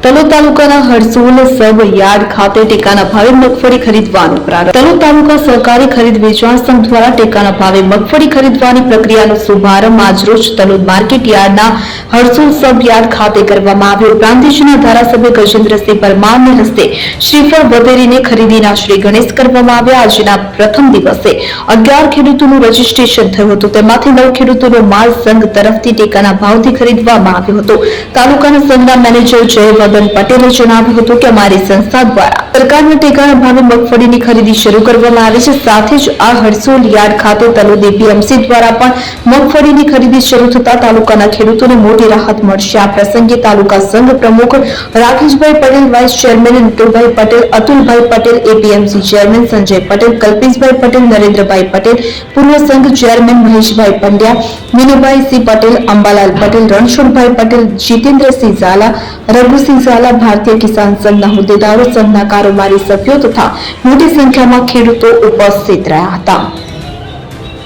તલોદ તાલુકાના હરસોલ સબ યાર્ડ ખાતે ટેકાના ભાવે મગફળી ખરીદવાનો પ્રારંભ. તલોદ તાલુકા સહકારી ખરીદ વેચાણ સંઘ દ્વારા ટેકાના ભાવે મગફળી ખરીદવાની પ્રક્રિયાનો શુભારંભ આજરોજ તલોદ માર્કેટ યાર્ડના હરસોલ સબ યાર્ડ ખાતે કરવામાં આવ્યો. પ્રાંતિજના ધારાસભ્ય ગજેન્દ્રસિંહ પરમારના હસ્તે શ્રીફળ વધેરીને ખરીદીના શ્રી ગણેશ કરવામાં આવ્યા. આજના પ્રથમ દિવસે 11 ખેડૂતોનું રજીસ્ટ્રેશન થયું હતું. તેમાંથી 9 ખેડૂતોનો માલ સંઘ તરફથી ટેકાના ભાવથી ખરીદવામાં આવ્યો હતો. તાલુકાના સંઘના મેનેજર જયવર્ધન પટેલે જણાવ્યું હતું કે અમારી સંસ્થા દ્વારા સરકારના ટેકાના ભાવે મગફળીની ખરીદી શરૂ કરવામાં આવી છે. સાથે જ આ હરસોલ યાર્ડ ખાતે તલોદ એપીએમસી દ્વારા પણ મગફળીની ખરીદી શરૂ થતા તાલુકાના ખેડૂતોને મોટી રાહત મળશે. આ પ્રસંગે તાલુકા સંઘ પ્રમુખ રાકેશભાઈ પટેલ, વાઇસ ચેરમેન નટુભાઈ પટેલ, અતુલભાઈ પટેલ, એપીએમસી ચેરમેન સંજય પટેલ, કલ્પેશભાઈ પટેલ, નરેન્દ્રભાઈ પટેલ, પૂર્વ સંઘ ચેરમેન મહેશભાઈ પંડ્યા, વિનુભાઈ સિંહ પટેલ, અંબાલાલ પટેલ, રણછોડભાઈ પટેલ, જીતેન્દ્રસિંહ ઝાલા, રઘુસિંહ ઝાલા, ભારતીય કિસાન સંઘના હોદ્દેદારો, સંઘના કારોબારી સભ્યો તથા મોટી સંખ્યામાં ખેડૂતો ઉપસ્થિત રહ્યા હતા.